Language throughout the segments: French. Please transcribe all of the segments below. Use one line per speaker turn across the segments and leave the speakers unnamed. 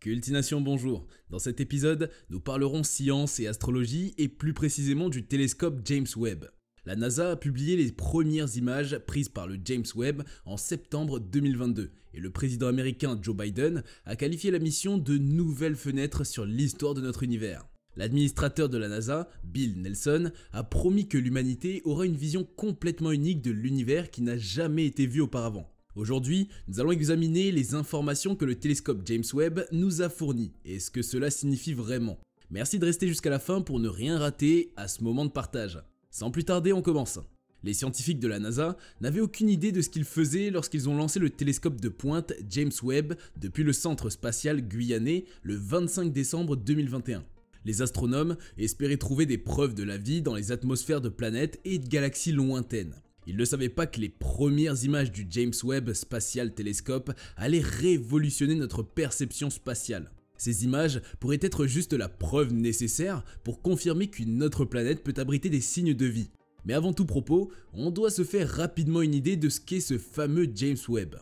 Cultination bonjour, dans cet épisode, nous parlerons science et astrologie et plus précisément du télescope James Webb. La NASA a publié les premières images prises par le James Webb en septembre 2022 et le président américain Joe Biden a qualifié la mission de nouvelle fenêtre sur l'histoire de notre univers. L'administrateur de la NASA, Bill Nelson, a promis que l'humanité aura une vision complètement unique de l'univers qui n'a jamais été vue auparavant. Aujourd'hui, nous allons examiner les informations que le télescope James Webb nous a fournies et ce que cela signifie vraiment. Merci de rester jusqu'à la fin pour ne rien rater à ce moment de partage. Sans plus tarder, on commence. Les scientifiques de la NASA n'avaient aucune idée de ce qu'ils faisaient lorsqu'ils ont lancé le télescope de pointe James Webb depuis le centre spatial guyanais le 25 décembre 2021. Les astronomes espéraient trouver des preuves de la vie dans les atmosphères de planètes et de galaxies lointaines. Ils ne savaient pas que les premières images du James Webb Spatial Telescope allaient révolutionner notre perception spatiale. Ces images pourraient être juste la preuve nécessaire pour confirmer qu'une autre planète peut abriter des signes de vie. Mais avant tout propos, on doit se faire rapidement une idée de ce qu'est ce fameux James Webb.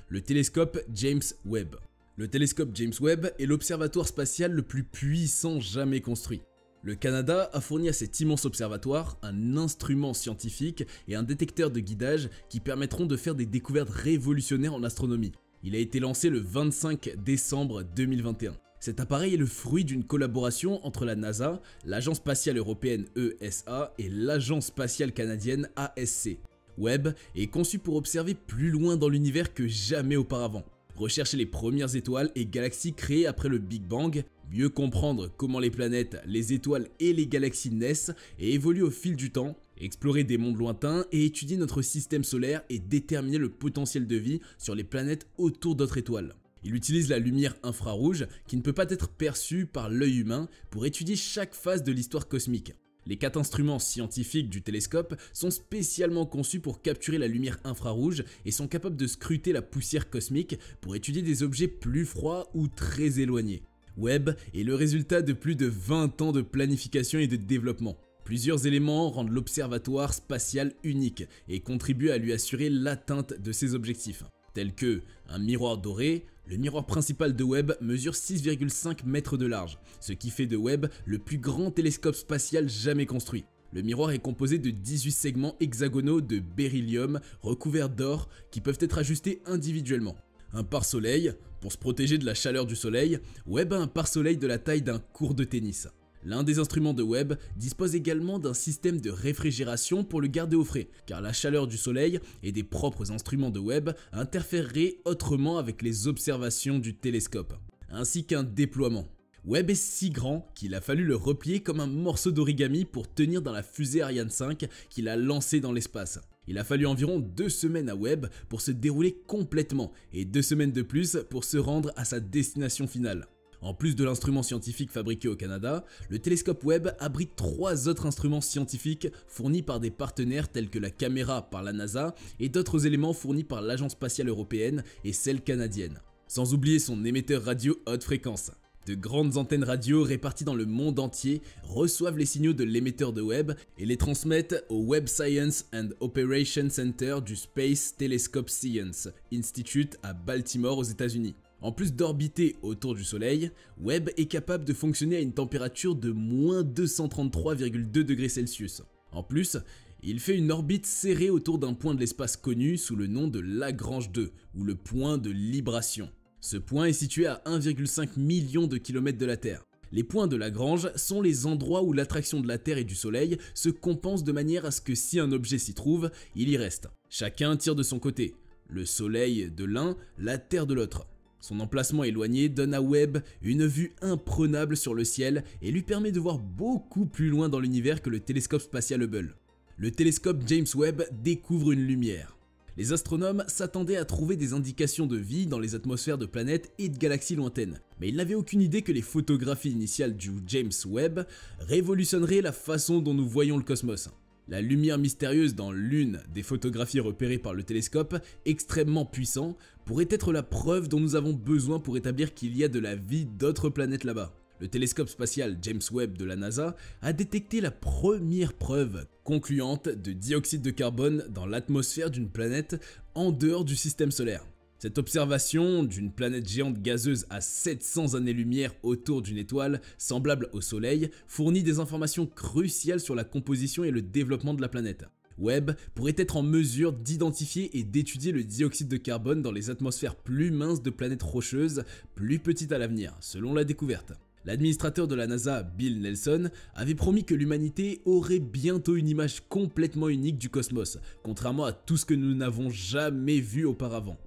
Le télescope James Webb. Le télescope James Webb est l'observatoire spatial le plus puissant jamais construit. Le Canada a fourni à cet immense observatoire un instrument scientifique et un détecteur de guidage qui permettront de faire des découvertes révolutionnaires en astronomie. Il a été lancé le 25 décembre 2021. Cet appareil est le fruit d'une collaboration entre la NASA, l'Agence spatiale européenne ESA et l'Agence spatiale canadienne ASC. Webb est conçu pour observer plus loin dans l'univers que jamais auparavant. Rechercher les premières étoiles et galaxies créées après le Big Bang, mieux comprendre comment les planètes, les étoiles et les galaxies naissent et évoluent au fil du temps, explorer des mondes lointains et étudier notre système solaire et déterminer le potentiel de vie sur les planètes autour d'autres étoiles. Il utilise la lumière infrarouge qui ne peut pas être perçue par l'œil humain pour étudier chaque phase de l'histoire cosmique. Les 4 instruments scientifiques du télescope sont spécialement conçus pour capturer la lumière infrarouge et sont capables de scruter la poussière cosmique pour étudier des objets plus froids ou très éloignés. Webb est le résultat de plus de 20 ans de planification et de développement. Plusieurs éléments rendent l'observatoire spatial unique et contribuent à lui assurer l'atteinte de ses objectifs, tels que un miroir doré. Le miroir principal de Webb mesure 6,5 mètres de large, ce qui fait de Webb le plus grand télescope spatial jamais construit. Le miroir est composé de 18 segments hexagonaux de beryllium recouverts d'or qui peuvent être ajustés individuellement. Un pare-soleil, pour se protéger de la chaleur du soleil, Webb a un pare-soleil de la taille d'un court de tennis. L'un des instruments de Webb dispose également d'un système de réfrigération pour le garder au frais, car la chaleur du soleil et des propres instruments de Webb interféreraient autrement avec les observations du télescope, ainsi qu'un déploiement. Webb est si grand qu'il a fallu le replier comme un morceau d'origami pour tenir dans la fusée Ariane 5 qu'il a lancée dans l'espace. Il a fallu environ 2 semaines à Webb pour se dérouler complètement et 2 semaines de plus pour se rendre à sa destination finale. En plus de l'instrument scientifique fabriqué au Canada, le télescope Webb abrite 3 autres instruments scientifiques fournis par des partenaires tels que la caméra par la NASA et d'autres éléments fournis par l'Agence spatiale européenne et celle canadienne. Sans oublier son émetteur radio haute fréquence. De grandes antennes radio réparties dans le monde entier reçoivent les signaux de l'émetteur de Webb et les transmettent au Webb Science and Operations Center du Space Telescope Science Institute à Baltimore aux États-Unis. En plus d'orbiter autour du Soleil, Webb est capable de fonctionner à une température de moins 233,2 degrés Celsius. En plus, il fait une orbite serrée autour d'un point de l'espace connu sous le nom de Lagrange 2, ou le point de libration. Ce point est situé à 1,5 million de kilomètres de la Terre. Les points de Lagrange sont les endroits où l'attraction de la Terre et du Soleil se compense de manière à ce que si un objet s'y trouve, il y reste. Chacun tire de son côté, le Soleil de l'un, la Terre de l'autre. Son emplacement éloigné donne à Webb une vue imprenable sur le ciel et lui permet de voir beaucoup plus loin dans l'univers que le télescope spatial Hubble. Le télescope James Webb découvre une lumière. Les astronomes s'attendaient à trouver des indications de vie dans les atmosphères de planètes et de galaxies lointaines, mais ils n'avaient aucune idée que les photographies initiales du James Webb révolutionneraient la façon dont nous voyons le cosmos. La lumière mystérieuse dans l'une des photographies repérées par le télescope, extrêmement puissant, pourrait être la preuve dont nous avons besoin pour établir qu'il y a de la vie d'autres planètes là-bas. Le télescope spatial James Webb de la NASA a détecté la première preuve concluante de dioxyde de carbone dans l'atmosphère d'une planète en dehors du système solaire. Cette observation d'une planète géante gazeuse à 700 années-lumière autour d'une étoile semblable au Soleil fournit des informations cruciales sur la composition et le développement de la planète. Webb pourrait être en mesure d'identifier et d'étudier le dioxyde de carbone dans les atmosphères plus minces de planètes rocheuses, plus petites à l'avenir, selon la découverte. L'administrateur de la NASA, Bill Nelson, avait promis que l'humanité aurait bientôt une image complètement unique du cosmos, contrairement à tout ce que nous n'avons jamais vu auparavant.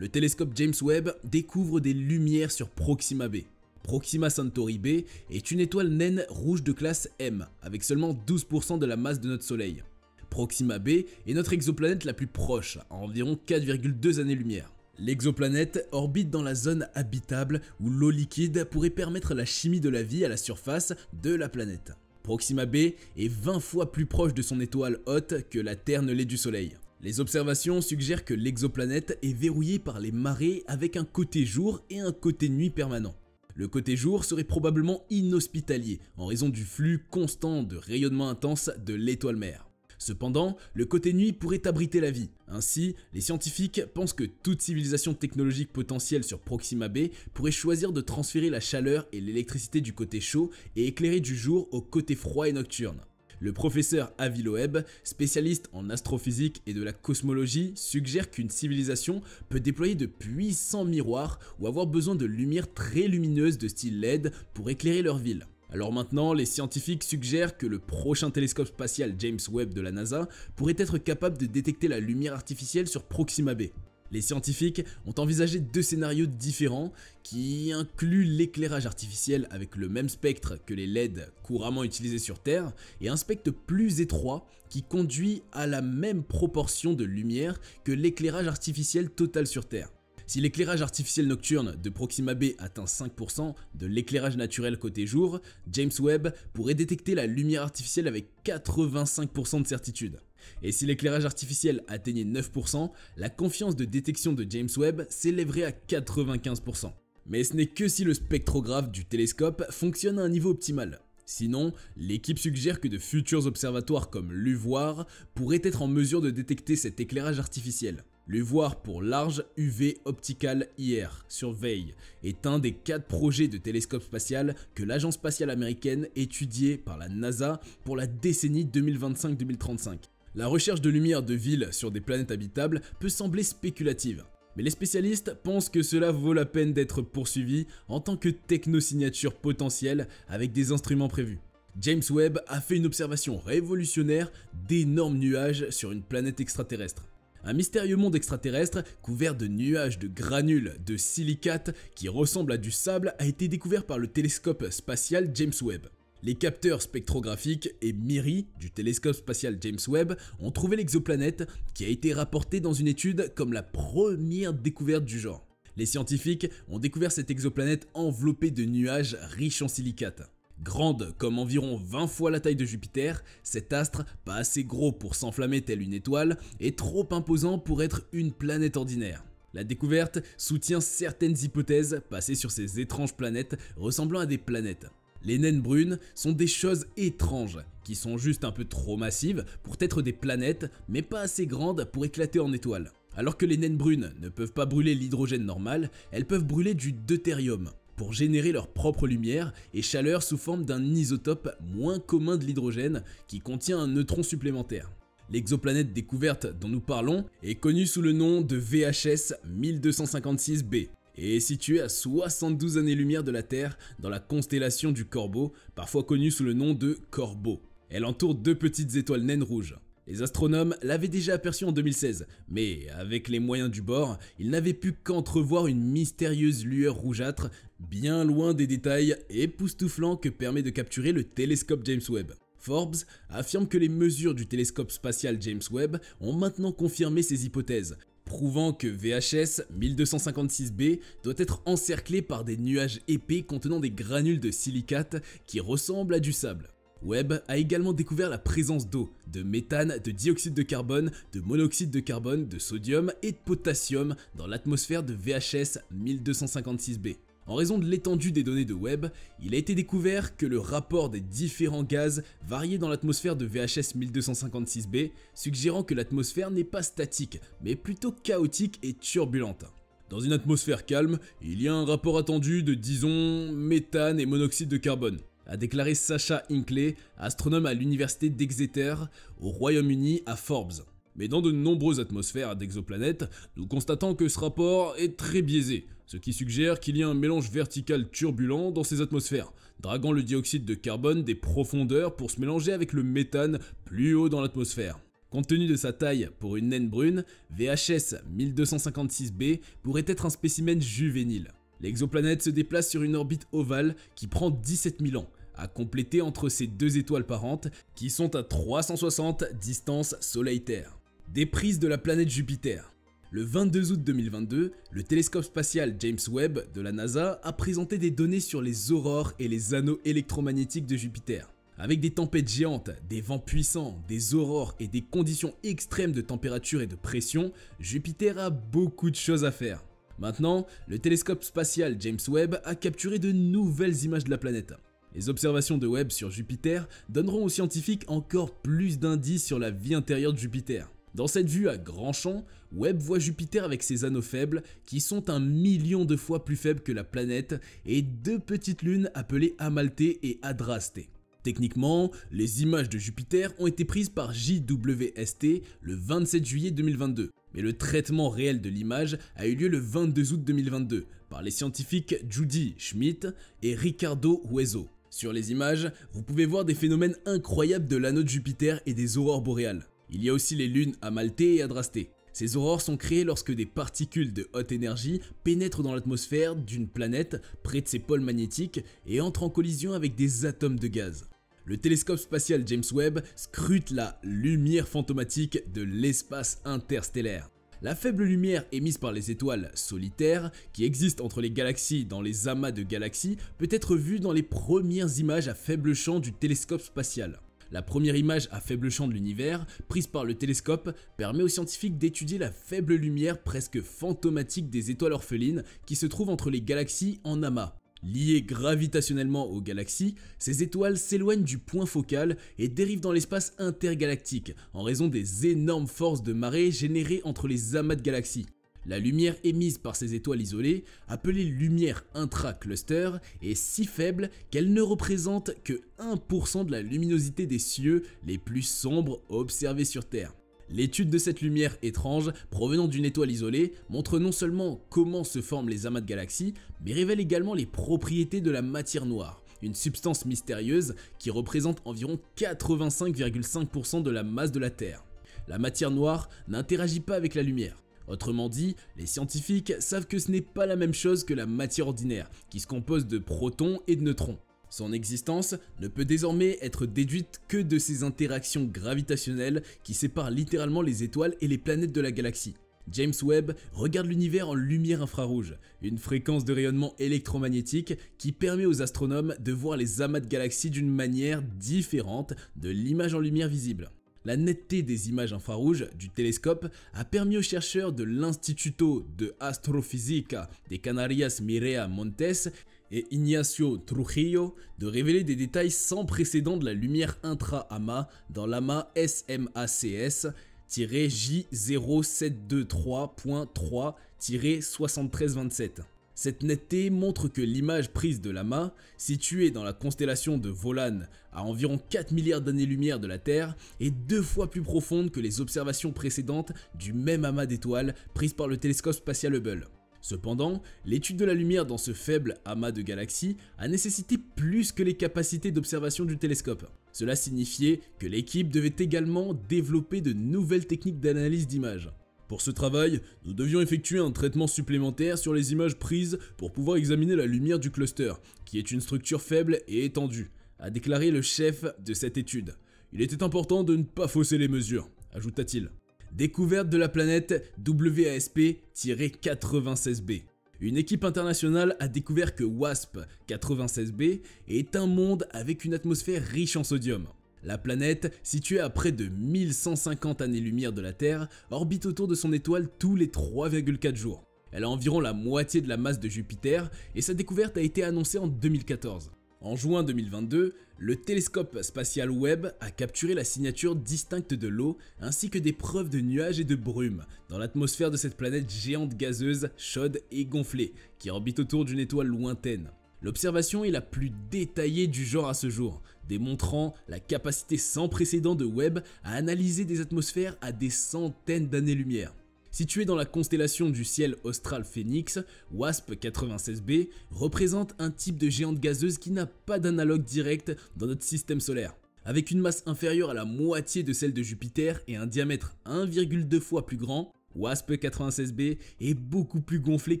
Le télescope James Webb découvre des lumières sur Proxima b. Proxima Centauri b est une étoile naine rouge de classe M, avec seulement 12% de la masse de notre Soleil. Proxima b est notre exoplanète la plus proche, à environ 4,2 années-lumière. L'exoplanète orbite dans la zone habitable où l'eau liquide pourrait permettre la chimie de la vie à la surface de la planète. Proxima b est 20 fois plus proche de son étoile hôte que la Terre ne l'est du Soleil. Les observations suggèrent que l'exoplanète est verrouillée par les marées avec un côté jour et un côté nuit permanent. Le côté jour serait probablement inhospitalier en raison du flux constant de rayonnement intense de l'étoile mère. Cependant, le côté nuit pourrait abriter la vie. Ainsi, les scientifiques pensent que toute civilisation technologique potentielle sur Proxima b pourrait choisir de transférer la chaleur et l'électricité du côté chaud et éclairer du jour au côté froid et nocturne. Le professeur Avi Loeb, spécialiste en astrophysique et de la cosmologie, suggère qu'une civilisation peut déployer de puissants miroirs ou avoir besoin de lumière très lumineuse de style LED pour éclairer leur ville. Alors maintenant, les scientifiques suggèrent que le prochain télescope spatial James Webb de la NASA pourrait être capable de détecter la lumière artificielle sur Proxima b. Les scientifiques ont envisagé deux scénarios différents qui incluent l'éclairage artificiel avec le même spectre que les LED couramment utilisés sur Terre et un spectre plus étroit qui conduit à la même proportion de lumière que l'éclairage artificiel total sur Terre. Si l'éclairage artificiel nocturne de Proxima b atteint 5% de l'éclairage naturel côté jour, James Webb pourrait détecter la lumière artificielle avec 85% de certitude. Et si l'éclairage artificiel atteignait 9%, la confiance de détection de James Webb s'élèverait à 95%. Mais ce n'est que si le spectrographe du télescope fonctionne à un niveau optimal. Sinon, l'équipe suggère que de futurs observatoires comme l'UVOIR pourraient être en mesure de détecter cet éclairage artificiel. L'UVOIR pour Large UV Optical IR Survey est un des 4 projets de télescope spatial que l'agence spatiale américaine étudiée par la NASA pour la décennie 2025-2035. La recherche de lumière de villes sur des planètes habitables peut sembler spéculative, mais les spécialistes pensent que cela vaut la peine d'être poursuivi en tant que technosignature potentielle avec des instruments prévus. James Webb a fait une observation révolutionnaire d'énormes nuages sur une planète extraterrestre. Un mystérieux monde extraterrestre couvert de nuages de granules de silicate qui ressemblent à du sable a été découvert par le télescope spatial James Webb. Les capteurs spectrographiques et MIRI du télescope spatial James Webb ont trouvé l'exoplanète qui a été rapportée dans une étude comme la première découverte du genre. Les scientifiques ont découvert cette exoplanète enveloppée de nuages riches en silicate. Grande comme environ 20 fois la taille de Jupiter, cet astre, pas assez gros pour s'enflammer telle une étoile, est trop imposant pour être une planète ordinaire. La découverte soutient certaines hypothèses passées sur ces étranges planètes ressemblant à des planètes. Les naines brunes sont des choses étranges, qui sont juste un peu trop massives pour être des planètes, mais pas assez grandes pour éclater en étoiles. Alors que les naines brunes ne peuvent pas brûler l'hydrogène normal, elles peuvent brûler du deutérium, pour générer leur propre lumière et chaleur sous forme d'un isotope moins commun de l'hydrogène qui contient un neutron supplémentaire. L'exoplanète découverte dont nous parlons est connue sous le nom de VHS 1256b et est située à 72 années-lumière de la Terre dans la constellation du Corbeau, parfois connue sous le nom de Corbeau. Elle entoure deux petites étoiles naines rouges. Les astronomes l'avaient déjà aperçue en 2016, mais avec les moyens du bord, ils n'avaient pu qu'entrevoir une mystérieuse lueur rougeâtre, bien loin des détails époustouflants que permet de capturer le télescope James Webb. Forbes affirme que les mesures du télescope spatial James Webb ont maintenant confirmé ces hypothèses, prouvant que VHS 1256b doit être encerclé par des nuages épais contenant des granules de silicate qui ressemblent à du sable. Webb a également découvert la présence d'eau, de méthane, de dioxyde de carbone, de monoxyde de carbone, de sodium et de potassium dans l'atmosphère de VHS 1256b. En raison de l'étendue des données de Webb, il a été découvert que le rapport des différents gaz variait dans l'atmosphère de VHS 1256b, suggérant que l'atmosphère n'est pas statique, mais plutôt chaotique et turbulente. Dans une atmosphère calme, il y a un rapport attendu de, disons, méthane et monoxyde de carbone, a déclaré Sacha Hinckley, astronome à l'université d'Exeter, au Royaume-Uni, à Forbes. Mais dans de nombreuses atmosphères d'exoplanètes, nous constatons que ce rapport est très biaisé, ce qui suggère qu'il y a un mélange vertical turbulent dans ces atmosphères, draguant le dioxyde de carbone des profondeurs pour se mélanger avec le méthane plus haut dans l'atmosphère. Compte tenu de sa taille pour une naine brune, VHS 1256b pourrait être un spécimen juvénile. L'exoplanète se déplace sur une orbite ovale qui prend 17 000 ans, à compléter entre ces deux étoiles parentes qui sont à 360 distance Soleil-Terre. Des prises de la planète Jupiter. Le 22 août 2022, le télescope spatial James Webb de la NASA a présenté des données sur les aurores et les anneaux électromagnétiques de Jupiter. Avec des tempêtes géantes, des vents puissants, des aurores et des conditions extrêmes de température et de pression, Jupiter a beaucoup de choses à faire. Maintenant, le télescope spatial James Webb a capturé de nouvelles images de la planète. Les observations de Webb sur Jupiter donneront aux scientifiques encore plus d'indices sur la vie intérieure de Jupiter. Dans cette vue à grand champ, Webb voit Jupiter avec ses anneaux faibles qui sont 1 million de fois plus faibles que la planète et deux petites lunes appelées Amalthée et Adrastée. Techniquement, les images de Jupiter ont été prises par JWST le 27 juillet 2022, mais le traitement réel de l'image a eu lieu le 22 août 2022 par les scientifiques Judy Schmidt et Ricardo Hueso. Sur les images, vous pouvez voir des phénomènes incroyables de l'anneau de Jupiter et des aurores boréales. Il y a aussi les lunes Amalthée et Adrastée. Ces aurores sont créées lorsque des particules de haute énergie pénètrent dans l'atmosphère d'une planète près de ses pôles magnétiques et entrent en collision avec des atomes de gaz. Le télescope spatial James Webb scrute la lumière fantomatique de l'espace interstellaire. La faible lumière émise par les étoiles solitaires qui existent entre les galaxies dans les amas de galaxies peut être vue dans les premières images à faible champ du télescope spatial. La première image à faible champ de l'univers, prise par le télescope, permet aux scientifiques d'étudier la faible lumière presque fantomatique des étoiles orphelines qui se trouvent entre les galaxies en amas. Liées gravitationnellement aux galaxies, ces étoiles s'éloignent du point focal et dérivent dans l'espace intergalactique en raison des énormes forces de marée générées entre les amas de galaxies. La lumière émise par ces étoiles isolées, appelée lumière intra-cluster, est si faible qu'elle ne représente que 1% de la luminosité des cieux les plus sombres observés sur Terre. L'étude de cette lumière étrange provenant d'une étoile isolée montre non seulement comment se forment les amas de galaxies, mais révèle également les propriétés de la matière noire, une substance mystérieuse qui représente environ 85,5% de la masse de la Terre. La matière noire n'interagit pas avec la lumière. Autrement dit, les scientifiques savent que ce n'est pas la même chose que la matière ordinaire, qui se compose de protons et de neutrons. Son existence ne peut désormais être déduite que de ces interactions gravitationnelles qui séparent littéralement les étoiles et les planètes de la galaxie. James Webb regarde l'univers en lumière infrarouge, une fréquence de rayonnement électromagnétique qui permet aux astronomes de voir les amas de galaxies d'une manière différente de l'image en lumière visible. La netteté des images infrarouges du télescope a permis aux chercheurs de l'Instituto de Astrofísica de Canarias Mireia Montes et Ignacio Trujillo de révéler des détails sans précédent de la lumière intra-amas dans l'amas SMACS-J0723.3-7327. Cette netteté montre que l'image prise de l'amas, située dans la constellation de Volane à environ 4 milliards d'années-lumière de la Terre, est 2 fois plus profonde que les observations précédentes du même amas d'étoiles prises par le télescope spatial Hubble. Cependant, l'étude de la lumière dans ce faible amas de galaxies a nécessité plus que les capacités d'observation du télescope. Cela signifiait que l'équipe devait également développer de nouvelles techniques d'analyse d'images. Pour ce travail, nous devions effectuer un traitement supplémentaire sur les images prises pour pouvoir examiner la lumière du cluster, qui est une structure faible et étendue, a déclaré le chef de cette étude. Il était important de ne pas fausser les mesures, ajouta-t-il. Découverte de la planète WASP-96b. Une équipe internationale a découvert que WASP-96b est un monde avec une atmosphère riche en sodium. La planète, située à près de 1150 années-lumière de la Terre, orbite autour de son étoile tous les 3,4 jours. Elle a environ la moitié de la masse de Jupiter et sa découverte a été annoncée en 2014. En juin 2022, le télescope spatial Webb a capturé la signature distincte de l'eau ainsi que des preuves de nuages et de brumes dans l'atmosphère de cette planète géante gazeuse, chaude et gonflée qui orbite autour d'une étoile lointaine. L'observation est la plus détaillée du genre à ce jour, démontrant la capacité sans précédent de Webb à analyser des atmosphères à des centaines d'années-lumière. Situé dans la constellation du ciel austral Phénix, WASP-96b représente un type de géante gazeuse qui n'a pas d'analogue direct dans notre système solaire. Avec une masse inférieure à la moitié de celle de Jupiter et un diamètre 1,2 fois plus grand, WASP-96b est beaucoup plus gonflé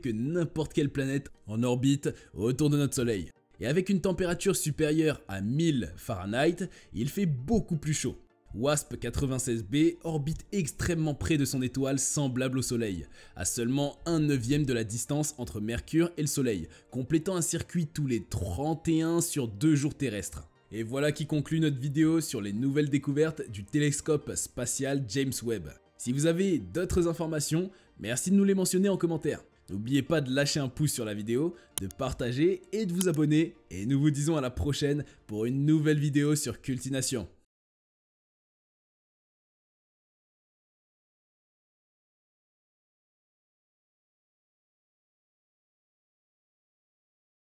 que n'importe quelle planète en orbite autour de notre Soleil. Et avec une température supérieure à 1000 Fahrenheit, il fait beaucoup plus chaud. WASP-96b orbite extrêmement près de son étoile semblable au Soleil, à seulement 1/9 de la distance entre Mercure et le Soleil, complétant un circuit tous les 31 sur 2 jours terrestres. Et voilà qui conclut notre vidéo sur les nouvelles découvertes du télescope spatial James Webb. Si vous avez d'autres informations, merci de nous les mentionner en commentaire. N'oubliez pas de lâcher un pouce sur la vidéo, de partager et de vous abonner. Et nous vous disons à la prochaine pour une nouvelle vidéo sur Cultination.